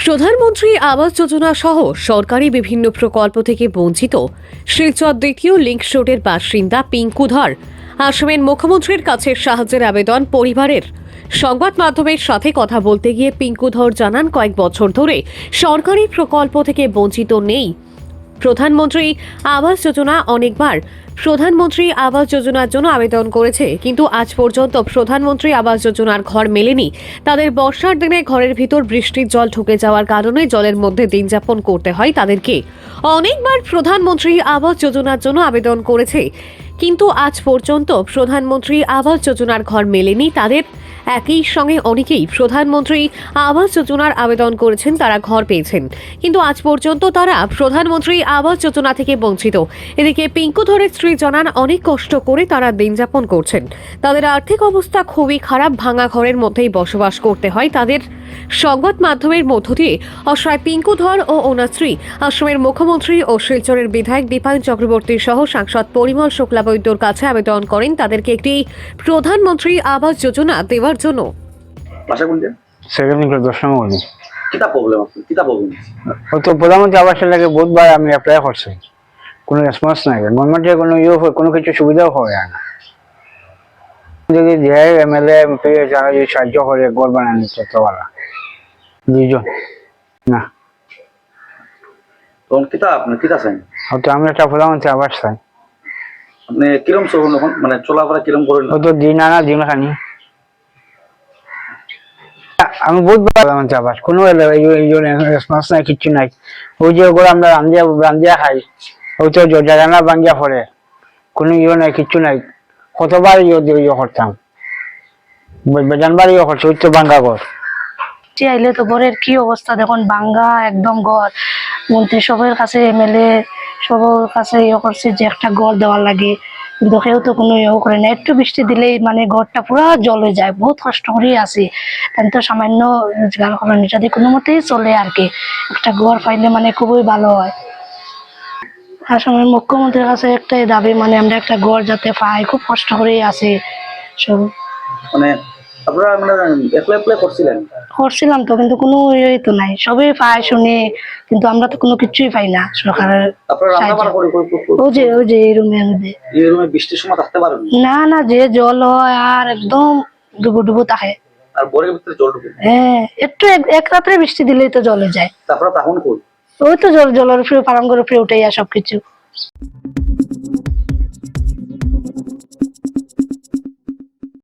প্রধানমন্ত্রী আবাস যোজনা সহ সরকারি বিভিন্ন প্রকল্প থেকে বঞ্চিত শিলচর দ্বিতীয় লিংক রোডের বাসিন্দা পিঙ্কু ধর আসামের মুখ্যমন্ত্রীর কাছে সাহায্যের আবেদন পরিবারের। সংবাদ মাধ্যমের সাথে কথা বলতে গিয়ে পিঙ্কু ধর জানান, কয়েক বছর ধরে সরকারি প্রকল্প থেকে বঞ্চিত নেই। প্রধানমন্ত্রী আবাস যোজনা অনেকবার প্রধানমন্ত্রী আবাস যোজনার জন্য আবেদন করেছে, কিন্তু আজ পর্যন্ত প্রধানমন্ত্রী আবাস যোজনার ঘর মেলেনি। তাদের বর্ষার দিনে ঘরের ভিতর বৃষ্টির জল ঢুকে যাওয়ার কারণে জলের মধ্যে দিন যাপন করতে হয় তাদেরকে। অনেকবার প্রধানমন্ত্রী আবাস যোজনার জন্য আবেদন করেছে, কিন্তু আজ পর্যন্ত প্রধানমন্ত্রী আবাস যোজনার ঘর মেলেনি তাদের। একই সঙ্গে অনেকেই প্রধানমন্ত্রী আবাস যোজনার আবেদন করেছেন, তারা ঘর পেয়েছেন, কিন্তু আজ পর্যন্ত তারা প্রধানমন্ত্রী আবাস যোজনা থেকে বঞ্চিত। এদিকে পিঙ্কু ধরের স্ত্রী জানান, অনেক কষ্ট করে তারা দিন যাপন করছেন। তাদের আর্থিক অবস্থা খুবই খারাপ, ভাঙা ঘরের মধ্যেই বসবাস করতে হয় তাদের। সংবাদ মাধ্যমের মধ্য দিয়ে অসহায় পিঙ্কু ধর ও ওনার স্ত্রী আসামের মুখ্যমন্ত্রী ও শিলচরের বিধায়ক দীপায়ন চক্রবর্তী সহ সাংসদ পরিমল শুক্লাবৈদ্যর কাছে আবেদন করেন তাদেরকে একটি প্রধানমন্ত্রী আবাস যোজনা দেওয়ার জন্য। প্রধানমন্ত্রী আবাসের লাগে বহুতবার আমি অ্যাপ্লাই করছি, কোনো রেসপন্স নাই। গভর্নমেন্টের কোনো কোনো কিছু সুবিধাও হয় না। যদি দেয় এমএলএ এমপি যারা যদি সাহায্য করে ঘর বানানো চট্টওয়ালা দুইজন না, হয়তো আমি একটা প্রধানমন্ত্রী আবাস চাই। আপনি কিরম চলুন এখন, মানে চলাফেরা কিরম করেন? হয়তো দিন আনা দিন খানি। আমি বহুত প্রধানমন্ত্রী আবাস, কোনো রেসপন্স নাই, কিচ্ছু নাই। ওই যে ওগুলো আমরা রান্ধিয়া খাই, হয়তো জায়গা ভাঙ্গিয়া পড়ে, কোনো নাই, কিচ্ছু নাই। কতবার করতাম, বেজানবার করছে, ওই তো ভাঙ্গা ঘর। আইলে তো ঘরের কি অবস্থা দেখুন, ভাঙ্গা একদম ঘর। মন্ত্রী সবের কাছে এমএলএ সবার কাছে করছে যে একটা ঘর দেওয়ার লাগে, কিন্তু কেউ তো কোনো করে না। একটু বৃষ্টি দিলেই মানে ঘরটা পুরো জলে যায়। বহুত কষ্ট করেই আছি, তো সামান্য রোজগার করেন, যদি কোনো মতেই চলে আর কি। একটা ঘর পাইলে মানে খুবই ভালো হয়। আসামের মুখ্যমন্ত্রীর কাছে একটাই দাবি, মানে আমরা একটা ঘর যাতে পাই, খুব কষ্ট করেই আছি সব। মানে আপনারা মানে অ্যাপ্লাই করছিলাম তো, কিন্তু কোনো ইয়ে তো নাই। সবই পাই শুনে, কিন্তু আমরা তো কোনো কিছুই পাই না সরকারের। ওই যে এই রুমের মধ্যে, এই রুমে বৃষ্টির সময় থাকতে পারেন না? না, যে জল হয় আর একদম ডুবু ডুবু থাকে। আর ঘরের ভিতরে জল ঢুকে? হ্যাঁ, একটু এক রাত্রে বৃষ্টি দিলেই তো জলে যায়। তারপরে তখন কই? ওই তো জলের উপরে পালঙ্গের উপরে উঠে যায় সবকিছু।